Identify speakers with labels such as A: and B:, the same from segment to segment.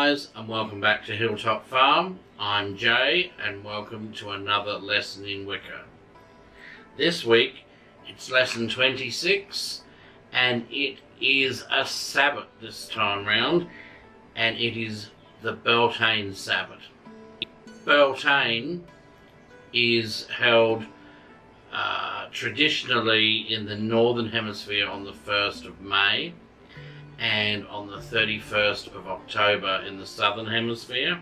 A: guys, and welcome back to Hilltop Farm. I'm Jay, and welcome to another lesson in Wicca. This week it's lesson 26, and it is a Sabbath this time round, and it is the Beltane Sabbath. Beltane is held traditionally in the Northern Hemisphere on the 1st of May and on the 31st of October in the Southern Hemisphere.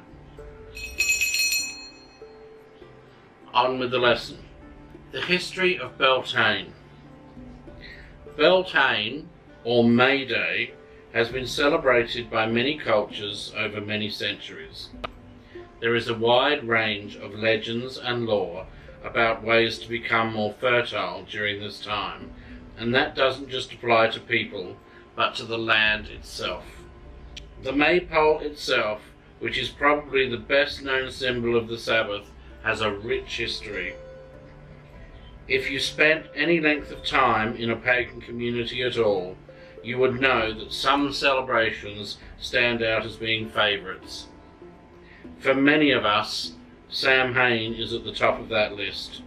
A: On with the lesson. The history of Beltane. Beltane, or May Day, has been celebrated by many cultures over many centuries. There is a wide range of legends and lore about ways to become more fertile during this time, and that doesn't just apply to people, but to the land itself. The maypole itself, which is probably the best known symbol of the Sabbath, has a rich history. If you spent any length of time in a pagan community at all, you would know that some celebrations stand out as being favourites. For many of us, Samhain is at the top of that list,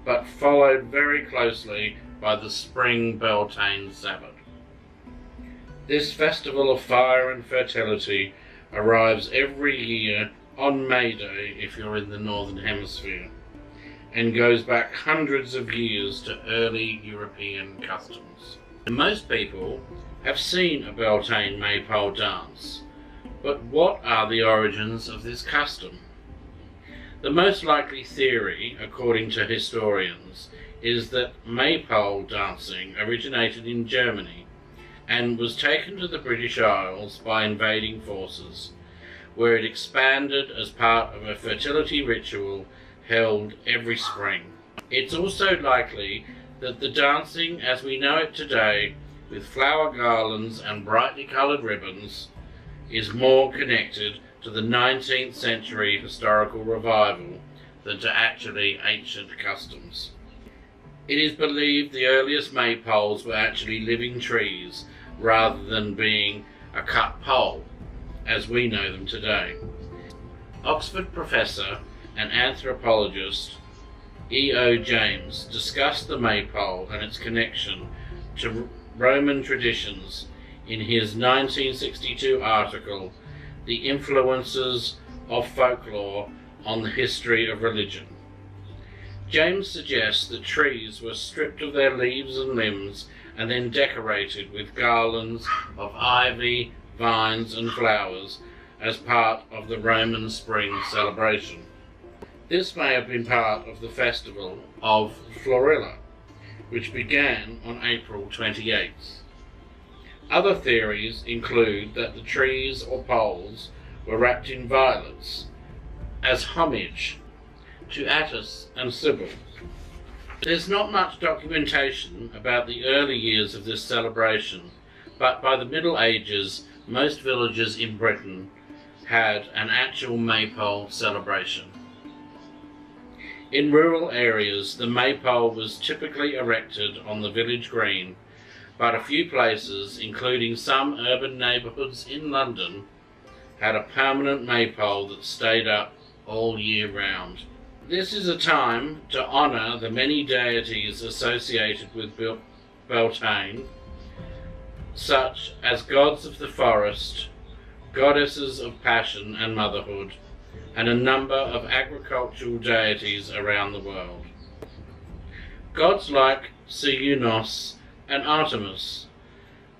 A: but followed very closely by the Spring Beltane Sabbath. This festival of fire and fertility arrives every year on May Day if you're in the Northern Hemisphere, and goes back hundreds of years to early European customs. Most people have seen a Beltane maypole dance, but what are the origins of this custom? The most likely theory, according to historians, is that maypole dancing originated in Germany and was taken to the British Isles by invading forces, where it expanded as part of a fertility ritual held every spring. It's also likely that the dancing as we know it today, with flower garlands and brightly coloured ribbons, is more connected to the 19th century historical revival than to actually ancient customs. It is believed the earliest maypoles were actually living trees rather than being a cut pole, as we know them today. Oxford professor and anthropologist E.O. James discussed the maypole and its connection to Roman traditions in his 1962 article, The Influences of Folklore on the History of Religion. James suggests that trees were stripped of their leaves and limbs and then decorated with garlands of ivy, vines and flowers as part of the Roman spring celebration. This may have been part of the festival of Florilla, which began on April 28th. Other theories include that the trees or poles were wrapped in violets as homage to Attis and Cybele. There's not much documentation about the early years of this celebration, but by the Middle Ages, most villages in Britain had an actual maypole celebration. In rural areas, the maypole was typically erected on the village green, but a few places, including some urban neighbourhoods in London, had a permanent maypole that stayed up all year round. This is a time to honour the many deities associated with Beltane, such as gods of the forest, goddesses of passion and motherhood, and a number of agricultural deities around the world. Gods like Cernunnos and Artemis,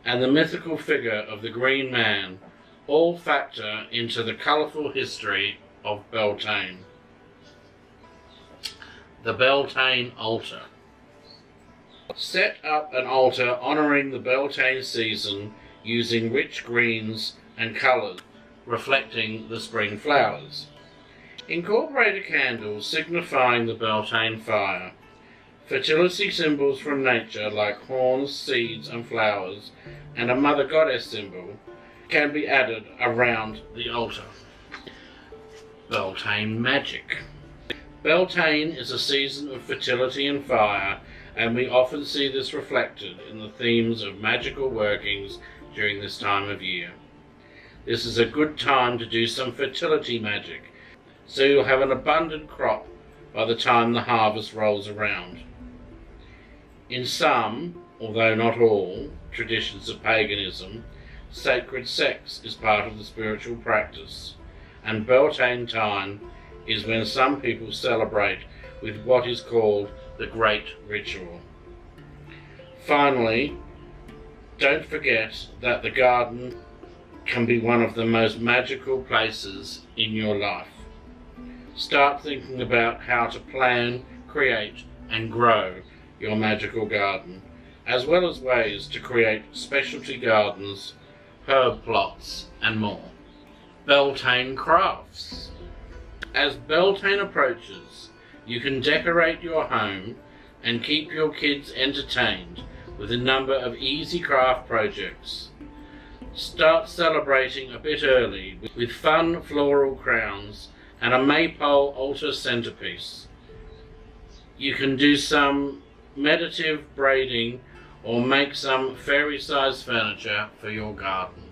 A: and the mythical figure of the Green Man, all factor into the colourful history of Beltane. The Beltane Altar. Set up an altar honouring the Beltane season using rich greens and colours reflecting the spring flowers. Incorporate a candle signifying the Beltane fire. Fertility symbols from nature like horns, seeds and flowers, and a mother goddess symbol can be added around the altar. Beltane magic. Beltane is a season of fertility and fire, and we often see this reflected in the themes of magical workings during this time of year. this is a good time to do some fertility magic, so you'll have an abundant crop by the time the harvest rolls around. In some, although not all, traditions of paganism, sacred sex is part of the spiritual practice, and Beltane time is when some people celebrate with what is called the Great Ritual. Finally, don't forget that the garden can be one of the most magical places in your life. Start thinking about how to plan, create and grow your magical garden, as well as ways to create specialty gardens, herb plots and more. Beltane crafts. As Beltane approaches, you can decorate your home and keep your kids entertained with a number of easy craft projects. Start celebrating a bit early with fun floral crowns and a maypole altar centerpiece. You can do some meditative braiding or make some fairy-sized furniture for your garden.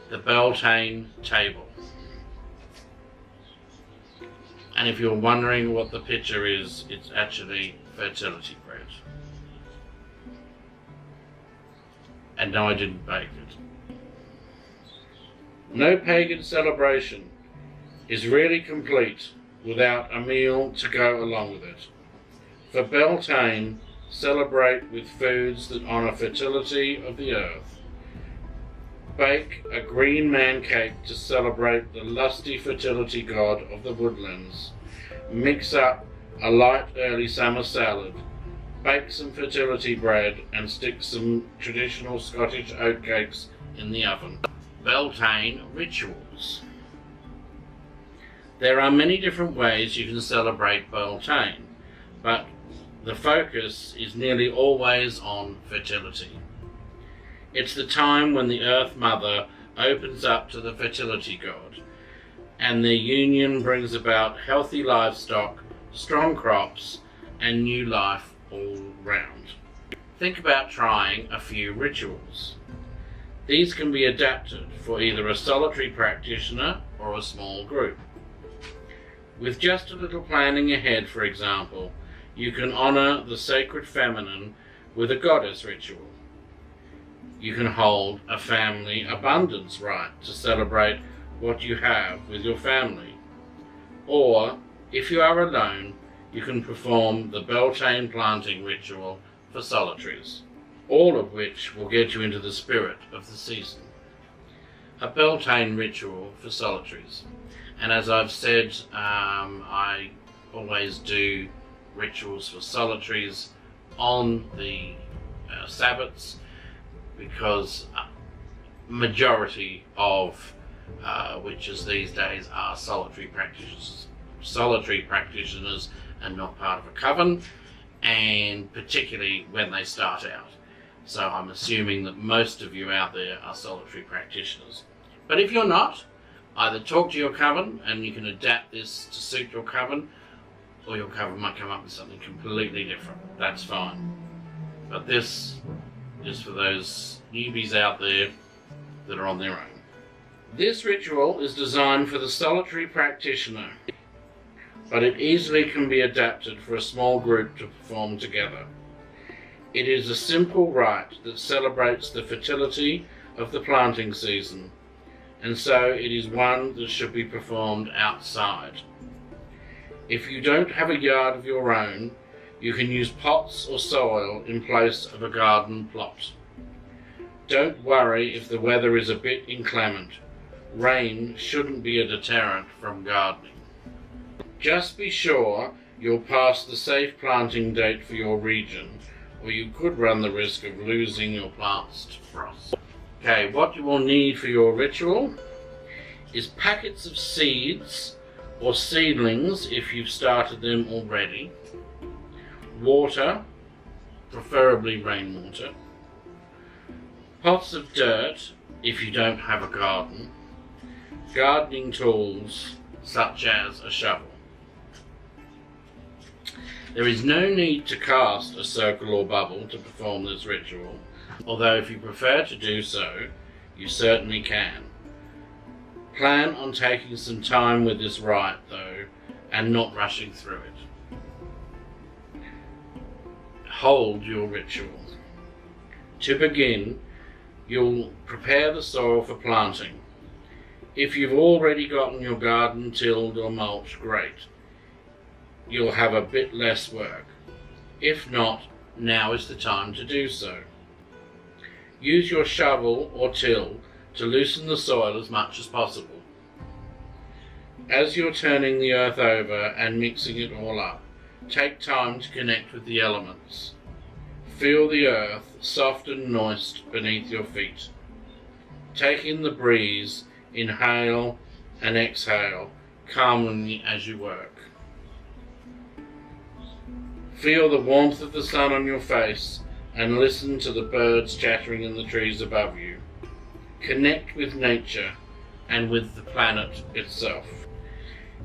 A: The Beltane table. And if you're wondering what the picture is, it's actually fertility bread. And no, I didn't bake it. No pagan celebration is really complete without a meal to go along with it. For Beltane, celebrate with foods that honour fertility of the earth. Bake a green man cake to celebrate the lusty fertility god of the woodlands. Mix up a light early summer salad. Bake some fertility bread and stick some traditional Scottish oatcakes in the oven. Beltane rituals. There are many different ways you can celebrate Beltane, but the focus is nearly always on fertility. It's the time when the Earth Mother opens up to the fertility god, and their union brings about healthy livestock, strong crops, and new life all round. Think about trying a few rituals. These can be adapted for either a solitary practitioner or a small group. With just a little planning ahead, for example, you can honour the sacred feminine with a goddess ritual. You can hold a family abundance rite to celebrate what you have with your family. Or, if you are alone, you can perform the Beltane planting ritual for solitaries, all of which will get you into the spirit of the season. A Beltane ritual for solitaries. And as I've said, I always do rituals for solitaries on the Sabbats, because majority of witches these days are solitary practitioners and not part of a coven, and particularly when they start out. So I'm assuming that most of you out there are solitary practitioners. But if you're not, either talk to your coven and you can adapt this to suit your coven, or your coven might come up with something completely different. That's fine. But this is for those newbies out there that are on their own. This ritual is designed for the solitary practitioner, but it easily can be adapted for a small group to perform together. It is a simple rite that celebrates the fertility of the planting season, and so it is one that should be performed outside. If you don't have a yard of your own, you can use pots or soil in place of a garden plot. Don't worry if the weather is a bit inclement. Rain shouldn't be a deterrent from gardening. Just be sure you're past the safe planting date for your region, or you could run the risk of losing your plants to frost. Okay, what you will need for your ritual is packets of seeds or seedlings if you've started them already, water, preferably rainwater, pots of dirt if you don't have a garden, gardening tools such as a shovel. There is no need to cast a circle or bubble to perform this ritual, although if you prefer to do so, you certainly can. Plan on taking some time with this rite though, and not rushing through it. Hold your ritual. To begin, you'll prepare the soil for planting. If you've already gotten your garden tilled or mulched, great. You'll have a bit less work. If not, now is the time to do so. Use your shovel or till to loosen the soil as much as possible. As you're turning the earth over and mixing it all up, take time to connect with the elements. Feel the earth soft and moist beneath your feet. Take in the breeze, inhale and exhale calmly as you work. Feel the warmth of the sun on your face and listen to the birds chattering in the trees above you. Connect with nature and with the planet itself.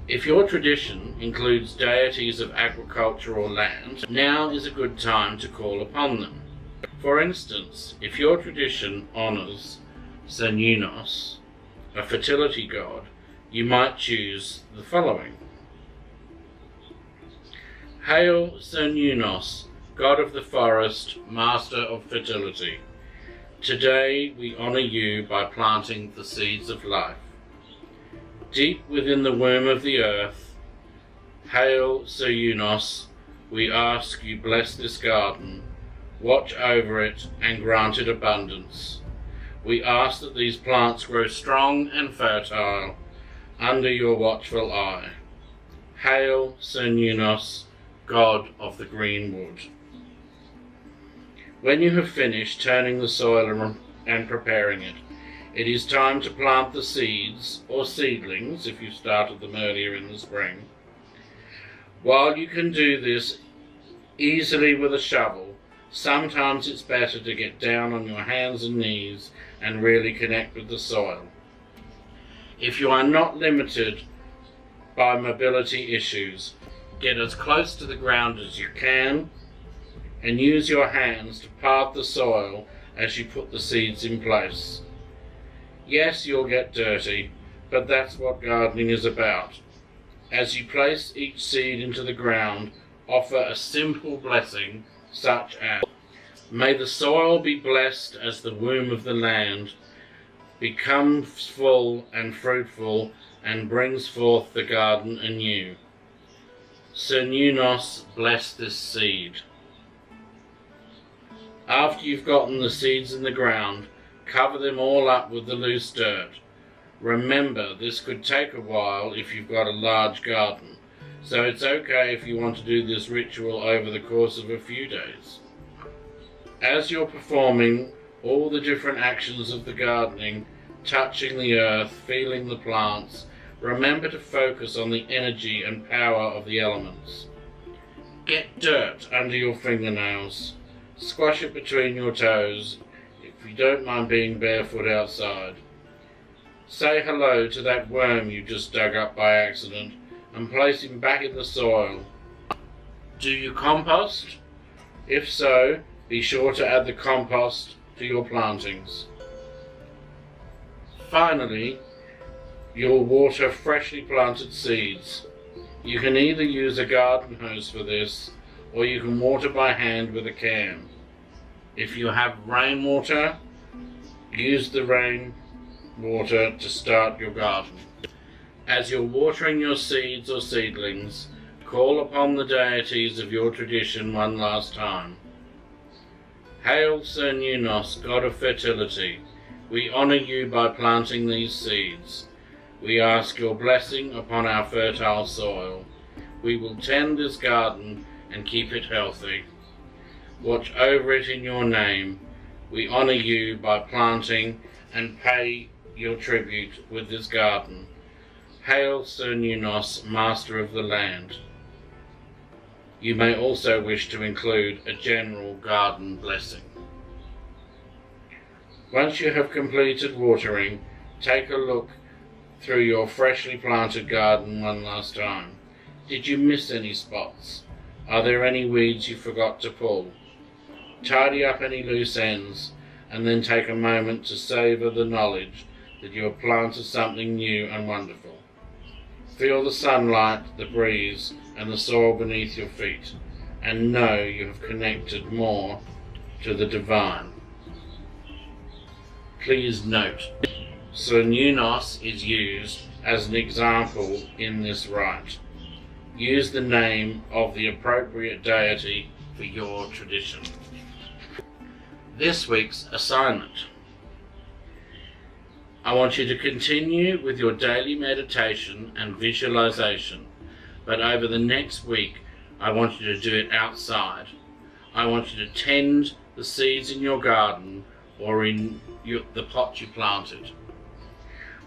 A: If your tradition includes deities of agriculture or land, now is a good time to call upon them. For instance, if your tradition honours Sonny, a fertility god, you might choose the following. Hail Sonny, god of the forest, master of fertility. Today we honour you by planting the seeds of life. Deep within the womb of the earth, hail Sonny, we ask you bless this garden, watch over it and grant it abundance. We ask that these plants grow strong and fertile under your watchful eye. Hail Sonny, god of the green wood. When you have finished turning the soil and preparing it, it is time to plant the seeds or seedlings if you started them earlier in the spring. While you can do this easily with a shovel, sometimes it's better to get down on your hands and knees and really connect with the soil. If you are not limited by mobility issues, get as close to the ground as you can and use your hands to part the soil as you put the seeds in place. Yes, you'll get dirty, but that's what gardening is about. As you place each seed into the ground, offer a simple blessing such as, may the soil be blessed as the womb of the land, becomes full and fruitful and brings forth the garden anew. Sonny, bless this seed. After you've gotten the seeds in the ground, cover them all up with the loose dirt. Remember, this could take a while if you've got a large garden, so it's okay if you want to do this ritual over the course of a few days. As you're performing all the different actions of the gardening, touching the earth, feeling the plants, remember to focus on the energy and power of the elements. Get dirt under your fingernails. Squash it between your toes, if you don't mind being barefoot outside. Say hello to that worm you just dug up by accident and place him back in the soil. Do you compost? If so, be sure to add the compost to your plantings. Finally, you'll water freshly planted seeds. You can either use a garden hose for this, or you can water by hand with a can. If you have rainwater, use the rainwater to start your garden. As you're watering your seeds or seedlings, call upon the deities of your tradition one last time. Hail Sonny, god of fertility, we honour you by planting these seeds. We ask your blessing upon our fertile soil. We will tend this garden and keep it healthy. Watch over it in your name. We honour you by planting and pay your tribute with this garden. Hail Sonny, master of the land. You may also wish to include a general garden blessing. Once you have completed watering, take a look through your freshly planted garden one last time. Did you miss any spots? Are there any weeds you forgot to pull? Tidy up any loose ends, and then take a moment to savour the knowledge that you have planted something new and wonderful. Feel the sunlight, the breeze, and the soil beneath your feet, and know you have connected more to the divine. Please note, Surneunos is used as an example in this rite. Use the name of the appropriate deity for your tradition. This week's assignment. I want you to continue with your daily meditation and visualization, but over the next week I want you to do it outside. I want you to tend the seeds in your garden or in the pot you planted.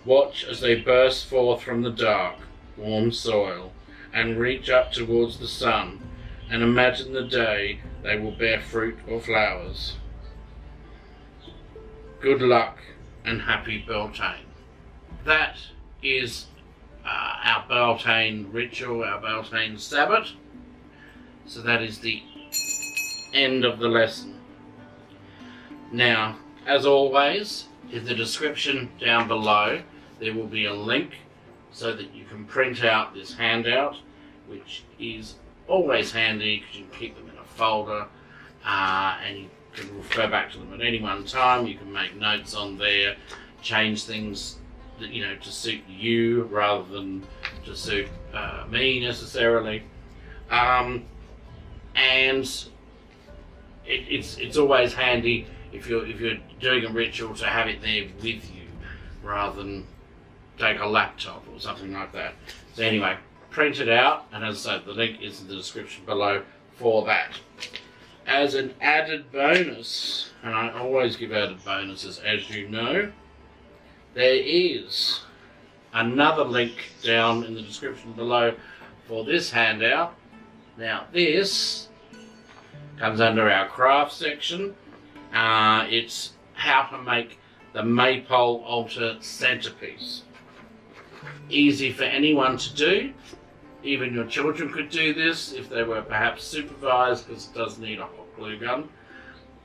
A: Watch as they burst forth from the dark, warm soil and reach up towards the sun, and imagine the day they will bear fruit or flowers. Good luck and happy Beltane. That is our Beltane ritual, our Beltane Sabbat. So that is the end of the lesson. Now, as always, in the description down below, there will be a link so that you can print out this handout, which is always handy because you can keep them in a folder and you can refer back to them at any one time. You can make notes on there, change things that, you know, to suit you rather than to suit me necessarily. And it's always handy if you're doing a ritual to have it there with you rather than take a laptop or something like that. So anyway, print it out, and as I said, the link is in the description below for that. As an added bonus, and I always give added bonuses as you know, there is another link down in the description below for this handout. Now this comes under our craft section. It's how to make the maypole altar centerpiece. Easy for anyone to do. Even your children could do this if they were perhaps supervised, because it does need a hot glue gun.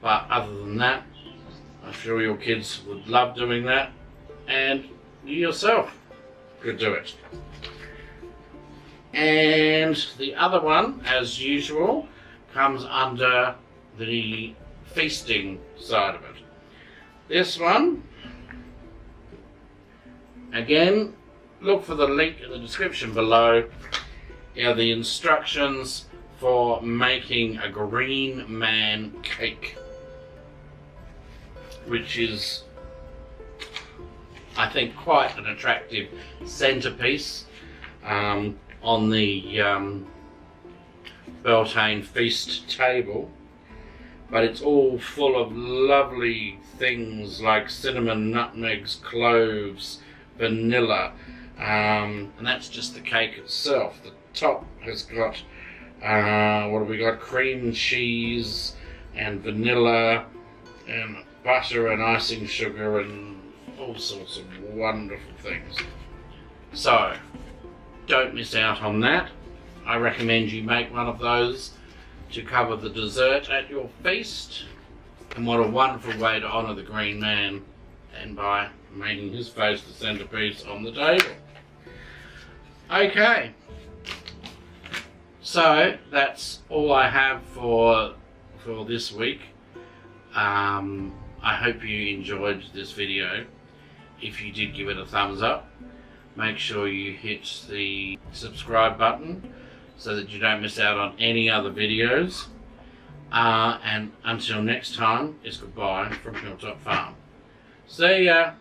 A: But other than that, I'm sure your kids would love doing that, and you yourself could do it. And the other one, as usual, comes under the feasting side of it. This one, again, look for the link in the description below. Are the instructions for making a green man cake, which is, I think, quite an attractive centerpiece on the Beltane feast table. But it's all full of lovely things like cinnamon, nutmegs, cloves, vanilla, and that's just the cake itself. The top has got, what have we got? Cream cheese and vanilla and butter and icing sugar and all sorts of wonderful things. So, don't miss out on that. I recommend you make one of those to cover the dessert at your feast. And what a wonderful way to honour the green man, and by making his face the centerpiece on the table. Okay, so that's all I have for this week. I hope you enjoyed this video. If you did, give it a thumbs up. Make sure you hit the subscribe button so that you don't miss out on any other videos. And until next time, it's goodbye from Hilltop Farm. See ya!